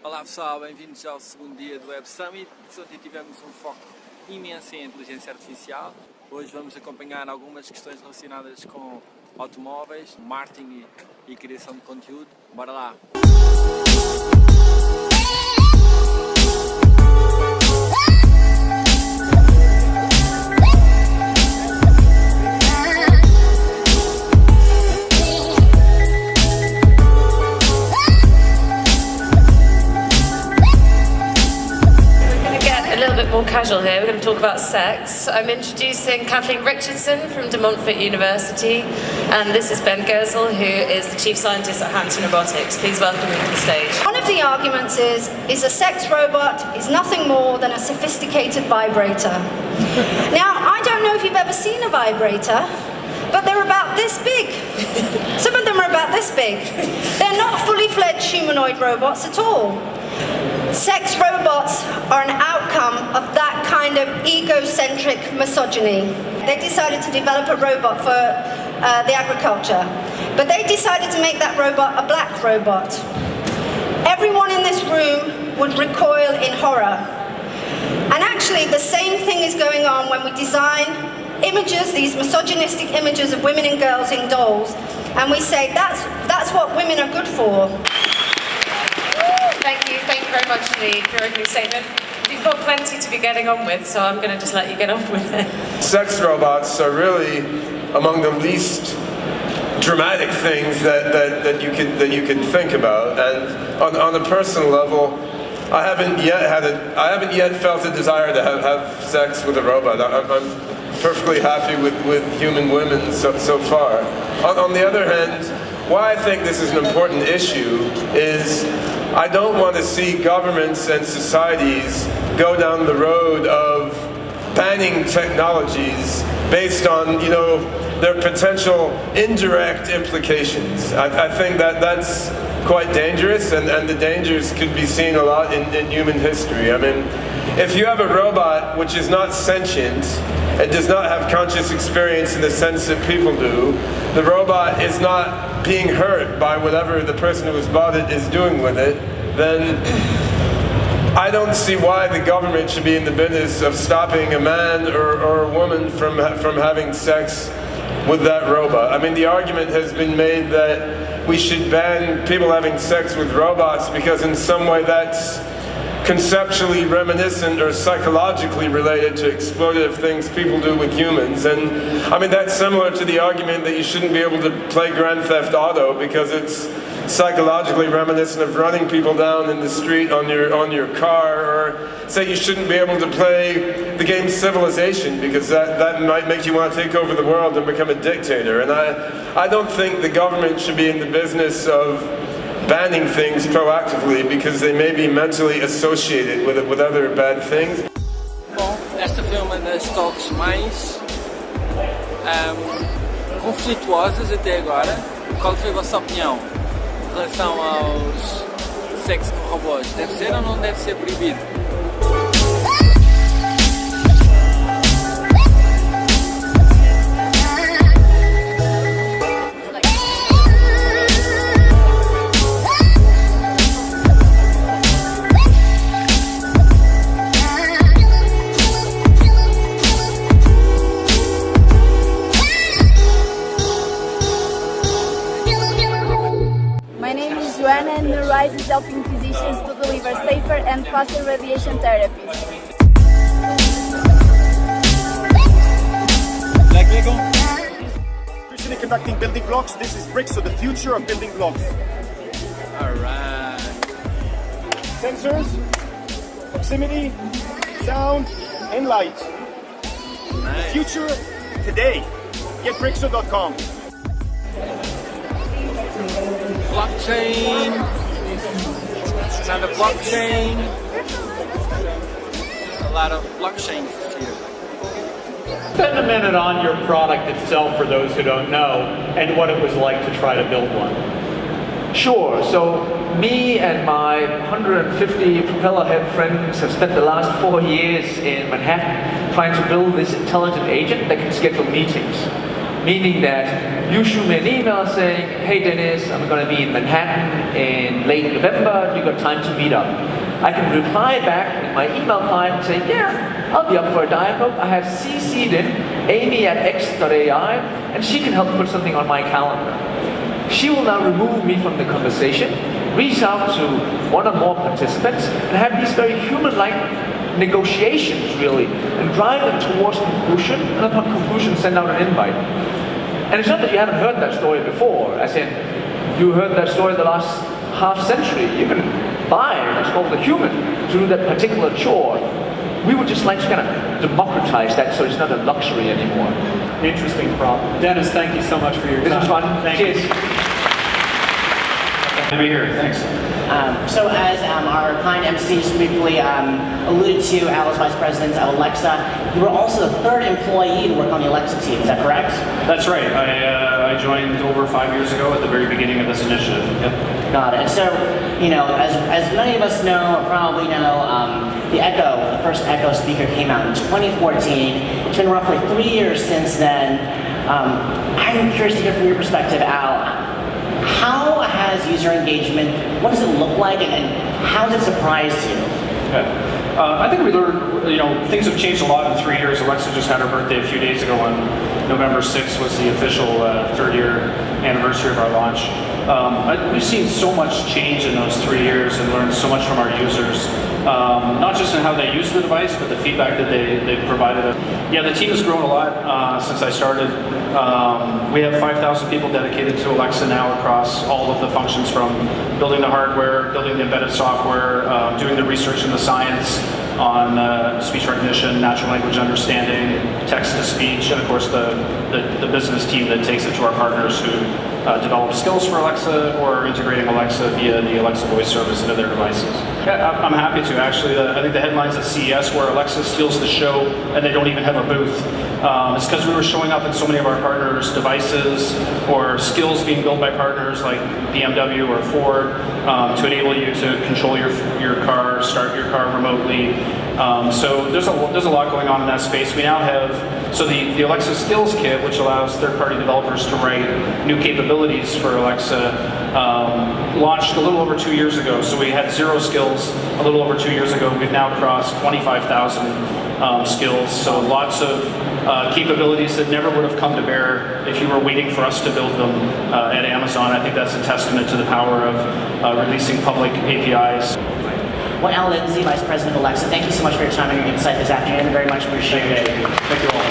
Olá pessoal, bem-vindos ao segundo dia do WEBSUMMIT. Ontem tivemos um foco imenso em inteligência artificial. Hoje vamos acompanhar algumas questões relacionadas com automóveis, marketing e criação de conteúdo. Bora lá! More casual here, we're going to talk about sex. I'm introducing Kathleen Richardson from De Montfort University, and this is Ben Gersel, who is the Chief Scientist at Hanson Robotics. Please welcome him to the stage. One of the arguments is a sex robot is nothing more than a sophisticated vibrator. Now, I don't know if you've ever seen a vibrator, but they're about this big. Some of them are about this big. They're not fully fledged humanoid robots at all. Sex robots are an outcome of that kind of egocentric misogyny. They decided to develop a robot for the agriculture, but they decided to make that robot a black robot. Everyone in this room would recoil in horror. And actually the same thing is going on when we design images, these misogynistic images of women and girls in dolls, and we say that's what women are good for. Thank you very much for your opening statement. You've got plenty to be getting on with, so I'm going to just let you get on with it. Sex robots are really among the least dramatic things that you can think about, and on a personal level, I haven't yet felt a desire to have sex with a robot. I'm perfectly happy with human women so far. On the other hand, why I think this is an important issue is I don't want to see governments and societies go down the road of banning technologies based on, their potential indirect implications. I think that's quite dangerous, and the dangers could be seen a lot in human history. I mean, if you have a robot which is not sentient and does not have conscious experience in the sense that people do, the robot is not being hurt by whatever the person who has bought it is doing with it, then I don't see why the government should be in the business of stopping a man or a woman from having sex with that robot. I mean, the argument has been made that we should ban people having sex with robots because in some way that's conceptually reminiscent or psychologically related to exploitative things people do with humans. And I mean, that's similar to the argument that you shouldn't be able to play Grand Theft Auto because it's psychologically reminiscent of running people down in the street on your car, or say you shouldn't be able to play the game Civilization because that might make you want to take over the world and become a dictator. And I don't think the government should be in the business of banning things proactively because they may be mentally associated with other bad things. Bom, esta foi uma das talks mais conflituosas até agora. Qual foi a vossa opinião em relação aos sexo com robôs? Deve ser ou não deve ser proibido? And the RISE is helping physicians to deliver safer and faster radiation therapies. Like Lego? Efficiently conducting building blocks. This is bricks, so the future of building blocks. Alright. Sensors, proximity, sound, and light. Nice. The future today. GetBrickso.com. Blockchain, another blockchain, a lot of blockchains here. Spend a minute on your product itself for those who don't know and what it was like to try to build one. Sure, so me and my 150 propeller head friends have spent the last 4 years in Manhattan trying to build this intelligent agent that can schedule meetings. meaning that you shoot me an email saying, hey Dennis, I'm going to be in Manhattan in late November, you got time to meet up. I can reply back in my email client and say, yeah, I'll be up for a dialogue. I have CC'd in Amy@x.ai, and she can help put something on my calendar. She will now remove me from the conversation, reach out to one or more participants, and have these very human-like negotiations, really, and drive them towards conclusion, and upon conclusion, send out an invite. And it's not that you haven't heard that story before, as in, you heard that story the last half century. You can buy what's called a human to do that particular chore. We would just like to kind of democratize that so it's not a luxury anymore. Interesting problem. Dennis, thank you so much for your time. This was fun. Cheers. Over here, thanks. So as our kind MCs briefly alluded to, Alice, Vice President of Alexa, you were also the third employee to work on the Alexa team, is that correct? That's right. I joined over 5 years ago at the very beginning of this initiative. Yep. Got it. And so, you know, as many of us know, or probably know, the Echo, the first Echo speaker came out in 2014. It's been roughly 3 years since then. I'm curious to hear from your perspective, Al. How has user engagement, what does it look like, and how has it surprised you? Okay. I think we learned, you know, things have changed a lot in 3 years. Alexa just had her birthday a few days ago, and November 6th was the official third-year anniversary of our launch. We've seen so much change in those 3 years and learned so much from our users, not just in how they use the device, but the feedback that they've provided us. Yeah, the team has grown a lot since I started. We have 5,000 people dedicated to Alexa now across all of the functions, from building the hardware, building the embedded software, doing the research and the science on speech recognition, natural language understanding, text-to-speech, and of course the business team that takes it to our partners who develop skills for Alexa or integrating Alexa via the Alexa voice service into their devices. Yeah, I'm happy to, actually. I think the headlines at CES where Alexa steals the show and they don't even have a booth. It's because we were showing up in so many of our partners' devices, or skills being built by partners like BMW or Ford to enable you to control your car, start your car remotely. So there's a lot going on in that space. We now have, so the Alexa Skills Kit, which allows third-party developers to write new capabilities for Alexa, launched a little over 2 years ago. So we had 0 skills a little over 2 years ago. We've now crossed 25,000 skills. So lots of capabilities that never would have come to bear if you were waiting for us to build them at Amazon. I think that's a testament to the power of releasing public APIs. Well, Al Lindsay, Vice President of Alexa, thank you so much for your time and your insight this afternoon. Very much appreciate it. Thank you all.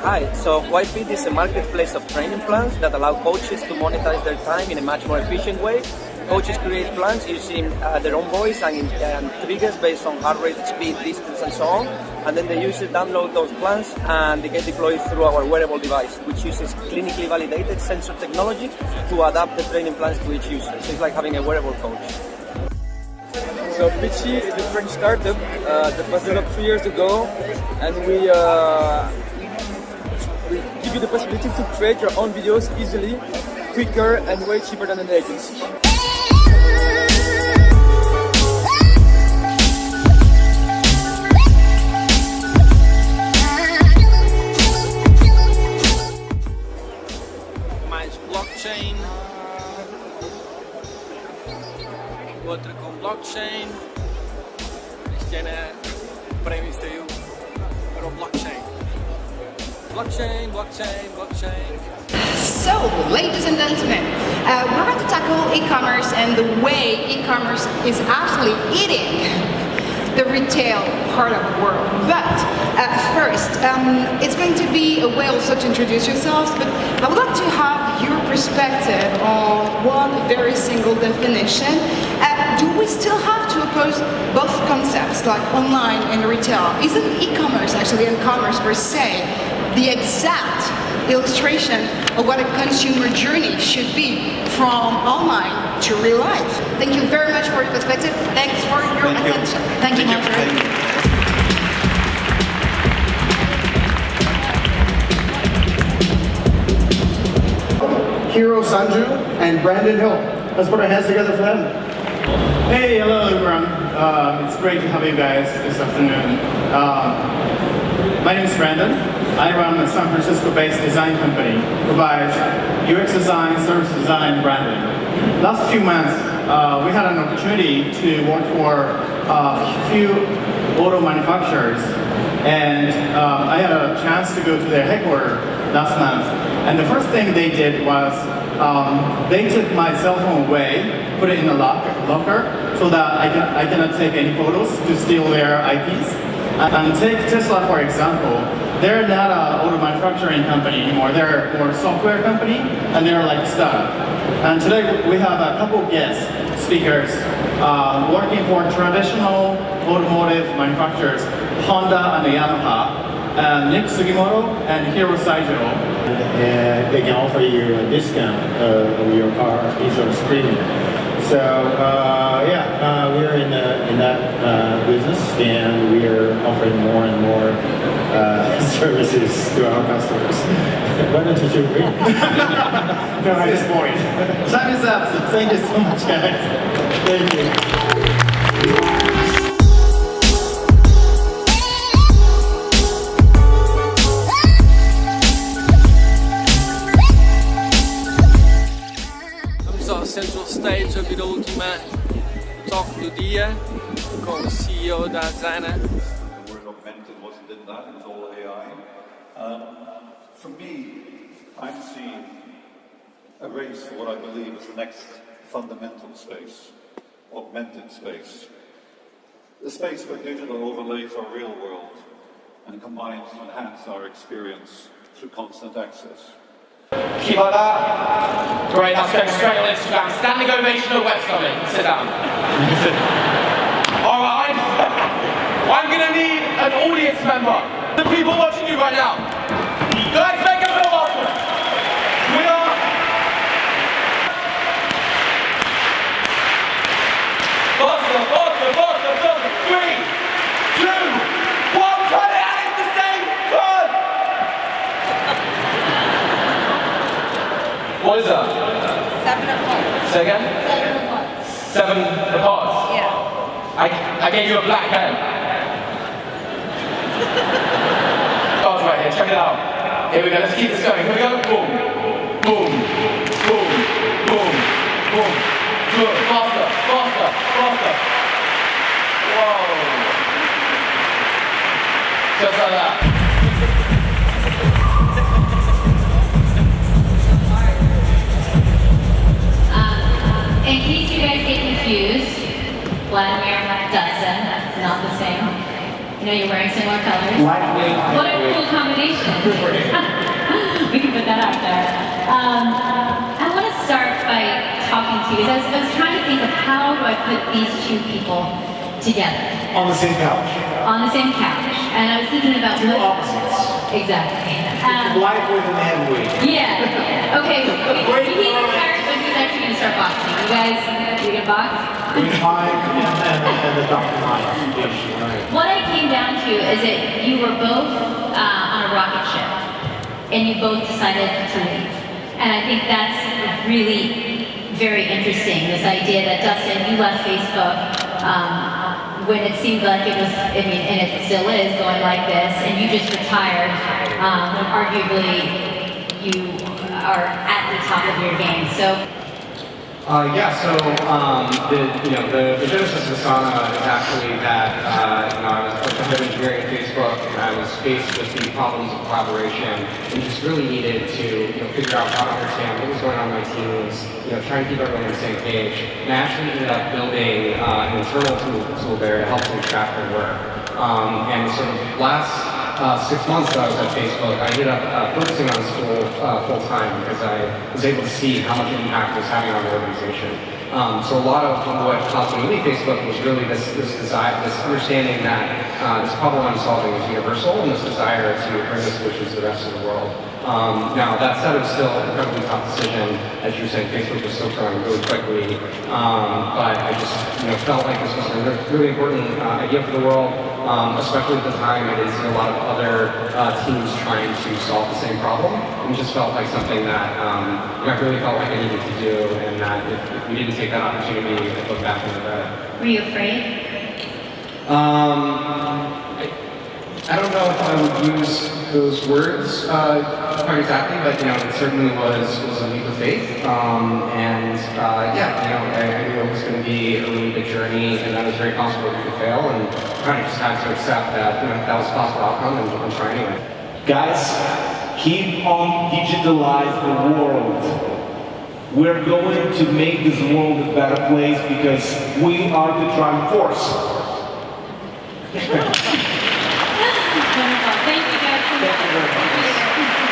Hi, so YFit is a marketplace of training plans that allow coaches to monetize their time in a much more efficient way. Coaches create plans using their own voice and triggers based on heart rate, speed, distance, and so on. And then the users download those plans and they get deployed through our wearable device, which uses clinically validated sensor technology to adapt the training plans to each user. So it's like having a wearable coach. So Pitchy is a French startup that was developed 3 years ago, and we give you the possibility to create your own videos easily, quicker, and way cheaper than an agency. Mais blockchain, outra com blockchain. Este ano o prémio saiu para o blockchain. Blockchain, blockchain, blockchain. So, ladies and gentlemen, we're about to tackle e-commerce and the way e-commerce is actually eating the retail part of the world. But first, it's going to be a way also to introduce yourselves, but I would like to have your perspective on one very single definition. Do we still have to oppose both concepts, like online and retail? Isn't e-commerce actually, and commerce per se, the exact illustration of what a consumer journey should be from online to real life? Thank you very much for your perspective. Thanks for your attention. Thank you, Marjorie. Sanju and Brandon Hill. Let's put our hands together for them. Hey, hello everyone. It's great to have you guys this afternoon. My name is Brandon. I run a San Francisco-based design company, provides UX design, service design, and branding. Last few months, we had an opportunity to work for a few auto manufacturers, and I had a chance to go to their headquarters last month. And the first thing they did was they took my cell phone away, put it in a locker, so that I cannot take any photos to steal their IPs. And take Tesla for example. They're not an auto manufacturing company anymore. They're more software company, and they're like a startup. And today we have a couple guest speakers working for traditional automotive manufacturers, Honda and Yamaha, Nick Sugimoto and Hiro Saijo. And they can offer you a discount of your car insurance premium. So we're in that business, and we are offering more and more services to our customers. Why don't you agree? No, at this point. Time is up, so thank you so much, guys. Thank you. Central Stage, ouvir a última talk do dia com o CEO da Zana. The word augmented wasn't in that, it was all AI. For me, I'm seeing a race for what I believe is the next fundamental space, augmented space. The space where digital overlays our real world and combines to enhance our experience through constant access. Keep like that. Great, that's going straight on Instagram. Standing ovation at WebSummit. Sit down. Alright, I'm going to need an audience member. The people watching you right now. Let's make it feel awesome. We are... Faster, faster, faster, faster. 3, 2, 1, turn it and it's the same turn. What is that? 7 of hearts. Say again? 7 of hearts. 7 of hearts? Yeah. I gave you a black pen. Cards right here, check it out. Here we go, let's keep this going. Here we go. Boom, boom, boom, boom, boom. Good, faster, faster, faster. Whoa. Just like that. In case you guys get confused, Vladimir, Dustin, not the same. You know you're wearing similar colors. What a cool combination. We can put that out there. I want to start by talking to you. I was trying to think of how do I put these two people together. On the same couch. On the same couch. And I was thinking about two opposites. Exactly. Lightweight and heavyweight. Yeah. Okay. He retired, but he's actually going to start boxing. You guys, you gonna box? With Mike and the Dr. Mike. What I came down to is that you were both on a rocket ship, and you both decided to leave. And I think that's really very interesting. This idea that Dustin, you left Facebook when it seemed like it was, I mean, and it still is going like this, and you just retired when arguably you are at the top of your game. So. The genesis of Asana is actually that I was a head of engineering at Facebook, and I was faced with the problems of collaboration, and just really needed to figure out how to understand what was going on in my teams, trying to keep everyone on the same page. And I actually ended up building an internal tool there to help them track their work. And so the last 6 months that I was at Facebook, I ended up focusing on school full time because I was able to see how much impact it was having on the organization. So a lot of what caused me to leave Facebook was really this desire, this understanding that this problem I'm solving is universal, and this desire to bring the solutions to the rest of the world. Now, that said, it was still an incredibly tough decision. As you were saying, Facebook was still growing really quickly. But I just felt like this was a really important idea for the world, especially at the time I didn't see a lot of other teams trying to solve the same problem. And it just felt like something that I really felt like I needed to do, and that if we didn't take that opportunity, I'd look back and regret it. Were you afraid? I don't know if I would use those words quite exactly, but it certainly was a leap of faith. I knew it was going to be a really big journey, and that it was very possible we could fail, and kind of just had to accept that that was a possible outcome and try anyway. Guys, keep on digitalize the world. We're going to make this world a better place because we are the driving force. Wonderful. Thank you guys so much.